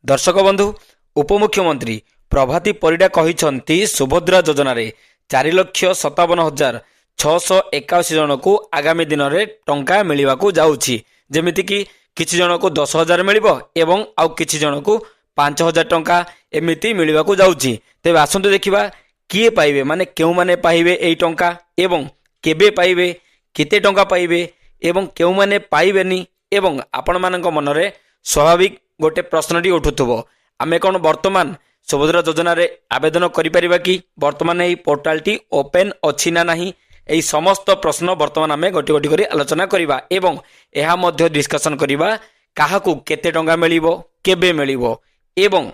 दर्शक बंधु उपमुख्यमंत्री प्रभाती परिडा कहिसंती सुभद्रा योजना रे 4,57,681 जन को आगामी दिन में टंका मिलवा जाऊँगी जमीती कि किछि जन को 10,000 मिलिबो एवं आउ किछि जन को 5,000 टंका एमिति मिलवा जाऊँगी। तेबे आसंतु देखिबा किए पाइबे माने केउ माने पाइबे एई टंका एवं केबे पाइबे केते टंका पाइबे एवं केउ माने पाइबेनी एवं आपण मानक मनरे स्वाभाविक गोटे प्रश्नटी उठुथबो आमे कोन वर्तमान सुभद्रा योजना रे आवेदन करि परिबा कि वर्तमान एई पोर्टालटी ओपन अछि ना नाही एई समस्त प्रश्न वर्तमान आमे गोटी गोटी करी आलोचना करिबा एवं एहा मध्य डिस्कशन करिबा काहाकू केते टंका मिलिबो केबे मिलिबो एवं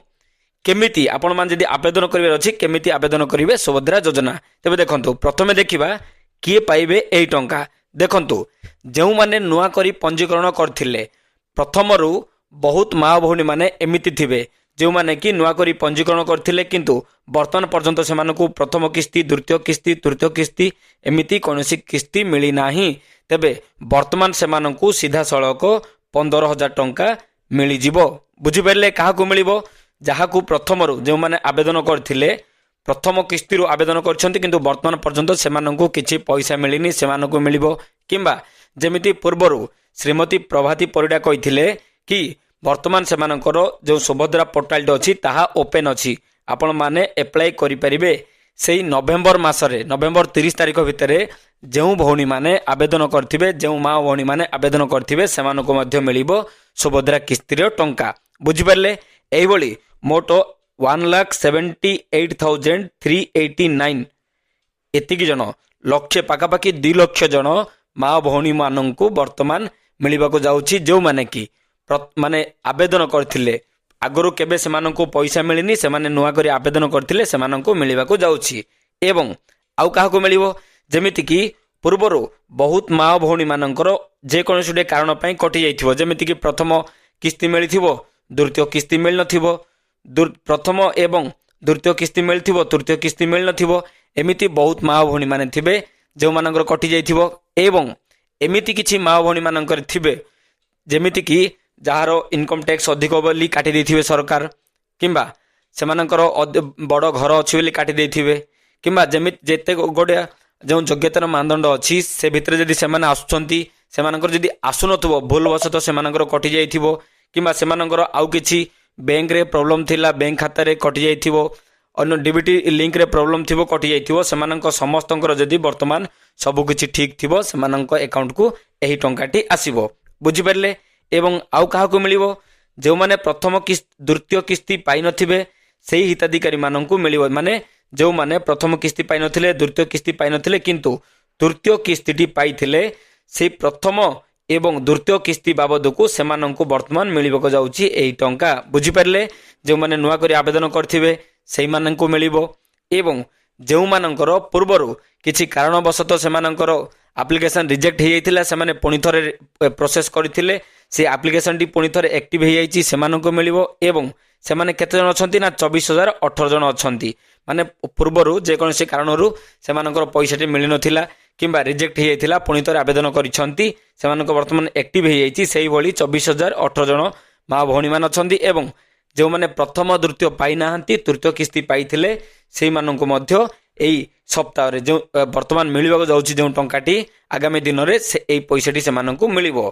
केमिति आपण मान जदि आवेदन करिवे अछि केमिति आवेदन करिवे सुभद्रा योजना। तेबे देखंतु प्रथमे देखिबा किए पाइबे एई टंका। देखंतु जेउ माने नुआ करी पंजीकरण करथिले प्रथमरु बहुत माँ भौणी माने एमिति थिबे जो माने कि नुआ करी पंजीकरण करथिले किंतु वर्तमान पर्यंत सेमानकु प्रथम किस्ती द्वितीय किस्ती तृतीय किस्ती एमिति कोनोसी किस्ती मिली नाही। तेबे वर्तमान सेमानकु सीधा सड़क 15,000 टंका मिली जिवो। बुझि परले काहाकु मिलिबो जहाकु प्रथमरु जो माने आवेदन करथिले प्रथम किस्ती आवेदन करछंती किंतु वर्तमान पर्यंत सेमानकु किछि पैसा मिलिनी सेमानकु मिलिबो किंबा जेमिति पूर्वरु श्रीमती प्रभाती परिडा कहिथिले कि वर्तमान सेमानकर जो सुभद्रा पोर्टाल अच्छी ताहा ओपेन अच्छी आपण माने एप्लाई करि परिबे सेई नवेम्बर मासरे नवेम्बर 30 तारिख भितर जो भौणी माने आवेदन करथिबे जो माँ भौणी माने आवेदन करथिबे सेमानको मध्य मिलिबो सुभद्रा किस्तीर टंका। बुझि परले एई बोली मोट 1,78,389 एतिकी जन लक्ष्य पाखापाखि 2 लाख जन माँ भौणी माननकु वर्तमान मिलिबाको जाउछि जो माने कि माने आवेदन करथिले आगरो केबे सेमानंको पैसा मिलिनी सेमाने नुआ करी आवेदन करथिले सेमानंको मिलिबाको जाउछि एवं आउ काहाको मिलिबो जेमिति कि पूर्वरो बहुत माँ भौणी मानंकर जे कोनोसी कारण पई कटि जाइथिबो जेमिति कि प्रथम किस्ती मिलिथिबो द्वितीय किस्ती मिल नथिबो प्रथम एवं द्वितीय किस्ती मिलिथिबो तृतीय किस्ती मिल नथिबो एमिति बहुत माँ भौणी माने थिबे जो मानंकर कटि जाइथिबो एवं एमिति किछि माँ भौणी मानंकर थिबे जेमिति कि जार इनकम टैक्स अधिक बोली काटी देथिबे सरकार किंबा सेमानकर बड़ घर अछि बोली काटी देथिबे किंबा जेमिति जेते गोडे जो योग्यतार मानदंड अछि से भितरे जदि सेमाने आसुचंती सेमानकर जदि आसुनथबो भूलवशत सेमानकर कटि जाइथिबो किंबा सेमानकर आउ किछि बैंक रे प्रॉब्लम थिला बैंक खाता रे कटि जाइथिबो अन्य डीबीटी लिंक रे प्रॉब्लम थिबो कटि जाइथिबो सेमानकर समस्तंकर जदि वर्तमान सब किछि ठीक थिबो सेमानकर अकाउंट को एही टंकाटी आसीबो। बुझि परले एवं आउ काहाकु मिलिबो जो माने प्रथम किस्ती द्वितीय किस्ती पाई नथिबे सेही हिताधिकारी माननकु मिलिबो माने जो माने प्रथम किस्ती पाई नथिले द्वितीय किस्ती पाई नथिले किंतु तृतीय किस्तीटी पाइथिले से प्रथम एवं द्वितीय किस्ती बाबदकु सेमाननकु वर्तमान मिलिबको जाउछि एही टंका। बुझि परले जो माने नुआ करी आवेदन करथिबे सेही माननकु मिलिबो एवं जो माननकर पूर्वरु किछि कारणवशत सेमानकर एप्लिकेशन रिजेक्ट हो जाइथिला सेमाने पुणी थरे प्रोसेस करथिले से एप्लिकेशन टी पुणी थरे एक्टिव हो जाइछि सेमाननको मिलिबो एवं सेमाने केते जन अछंती ना 24,018 जन अछंती माने पूर्वरु जे कोनोसी कारणरु सेमानकर पैसाटी मिलि नथिला किंबा रिजेक्ट हो जाइथिला पुणी थरे आवेदन करिसंती सेमानको वर्तमान एक्टिव हो जाइछि सेही भली 24,018 जन माँ भौणी मान अछंती एवं जो माने प्रथम द्वितीय पाई नाहंती तृतीय किस्ती पाइथिले सेही माननको मध्य एई सप्ताह रे जो वर्तमान मिलिबाको जाउछि जो टंकाटी आगामी दिन रे से एई पैसाटी सेमाननको मिलिबो।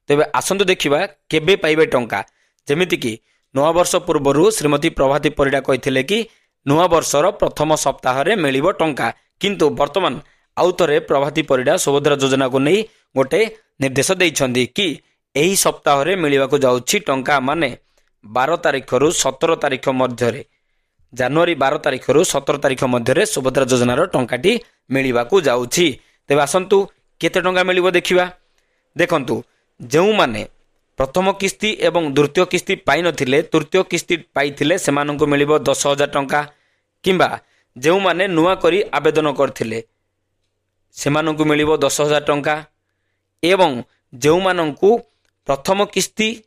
तेबे आसंतु देखिबा केबे पाइबे टंका जेमिति कि नवा वर्ष पूर्वरु श्रीमती प्रभाती परिडा कहिथिले कि नवा वर्षर प्रथम सप्ताह रे मिलिबो टंका किंतु वर्तमान आउ थरे प्रभाती परिडा सुभद्रा योजना को नहीं गोटे निर्देश दैछंदी कि एही सप्ताह रे मिलिबाको जाउछि टंका माने 12 तारिख रु 17 तारिख मध्य जनवरी 12 तारिख रु 17 तारिख मध्य सुभद्रा योजनार टंकाटी मिलिबाको जाउछि। तेबे आसंतु केते टंका मिलिबो देखिबा। देखंतु जो माने प्रथम किस्ती एवं द्वितीय किस्ती पाई नथिले तृतीय किस्ती पाइथिले सेमाननको मिलिबो 10,000 टंका किंबा जो माने नुआ करी आवेदन करथिले सेमाननको मिलिबो 10,000 टंका एवं जो माननको प्रथम किस्ती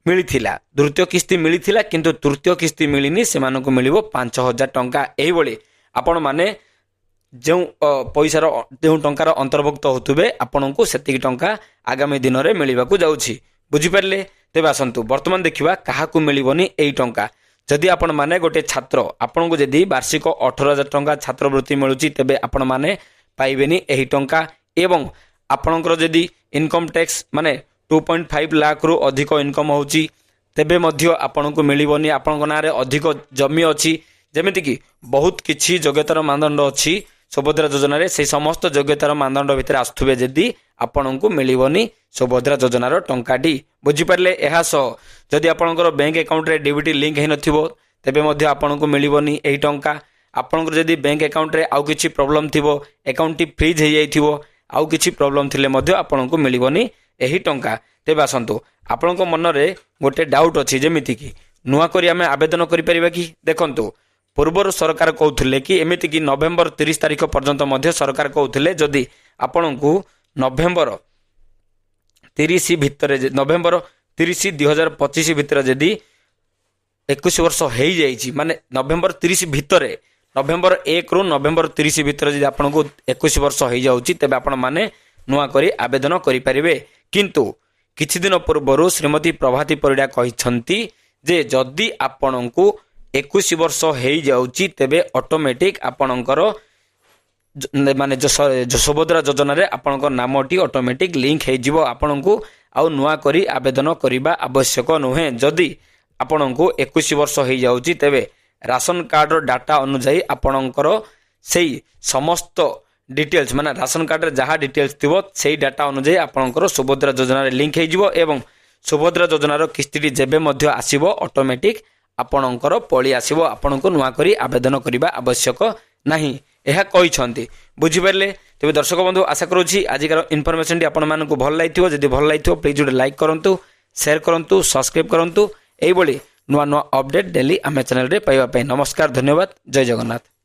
मिलिथिला द्वितीय किस्ती मिलिथिला किंतु तृतीय किस्ती मिलिनी सेमाननको मिलिबो 5,000 टंका। एही बोली आपण माने जो पैसार जो टंकार अंतर्भुक्त होतुबे आपनकु सेतिकी टंका आगामी दिन रे मिलिबाकु जाउछि। बुझि परले तेबे आसंतु वर्तमान देखिबा काहाकू मिलिबनी एही टंका। जदि आपण माने गोटे छात्र आपनको जदि वार्षिक 18,000 टंका छात्रवृत्ति मिलुची तेबे आपण माने पाइबेनी एही टंका। एवं आपणकर जदि इनकम टैक्स माने 2.5 लाख रु अधिक इनकम होची तेबे मध्य आपणको मिलिबनी। आपणको नारे अधिक जमी अछि जेमिति कि बहुत किछि योग्यतार मानदंड अछि सुभद्रा योजना रे, से समस्त योग्यतार मानदंड भितर आस्थुबे जदि आपणको मिलिबनी सुभद्रा योजनार टंकाटी। बुझी पारले। एहा सह जदि आपणकर बैंक अकाउंट रे डीबीटी लिंक हे नथिबो तेबे मध्य आपणको मिलिबनी एही टंका। आपणकर जदि बैंक अकाउंट रे आउ किछि प्रॉब्लम थिबो, अकाउंट टी फ्रीज हे जाइथिबो, आउ किछि प्रॉब्लम थिले मध्य आपणको मिलिबनी एही टंका। तेबे आसंतु आपणको मन रे गोटे डाउट अछि जेमिति कि नुआ करी आमे आवेदन करि परिबा कि। देखंतु पूर्वर सरकार कहउथिले कि एमिति कि नवेम्बर 30 तारिख पर्यंत मध्य सरकार कहउथिले जदि आपणको नवेम्बर 30 भितर नवेम्बर 30 2025 भितर जदि 21 वर्ष हो जाइछि माने नवेम्बर 30 भितर नवेम्बर 1 रु नवेम्बर 30 भितर जदि आपणको 21 वर्ष हो जाउछि तेबे आपण माने नुआ करी आवेदन करि परिबे। किंतु किछि दिन पूर्व श्रीमती प्रभाती परिडा कहिसंती जे जदि आपणको 21 वर्ष हो जाउछि तेबे ऑटोमेटिक आपणकर माने जो सुभद्रा योजना रे आपणकर नामटी ऑटोमेटिक लिंक हे जिवो। आपणको आउ नुआ करी आवेदन करिबा आवश्यक नुहे। जदि आपणको 21 वर्ष हो जाउछि तेबे राशन कार्ड रो डाटा अनुसार आपणकर सेही समस्त डिटेल्स माने राशन कार्ड रे जहा डिटेल्स थिबो सेही डाटा अनुसार आपणकर सुभद्रा योजना रे लिंक हे जिवो। एवं सुभद्रा योजना रो किस्तीटी जेबे मध्य आसीबो ऑटोमेटिक आपणकर पळी आसीबो। आपणको नुआ करी आवेदन करिबा आवश्यक नाही एहा कहिसंती। बुझी पारले। तेबे दर्शक बंधु आशा करूछि आजिकार इन्फॉर्मेशन टी आपण मानकु भल लागिथिबो। जदि भल लागिथिबो प्लीज गोटे लाइक करंतु, शेयर करंतु, सब्सक्राइब करंतु। एई बळी नुआ नुआ अपडेट डेली आमे चैनल रे पाइबा पई। नमस्कार, धन्यवाद, जय जगन्नाथ।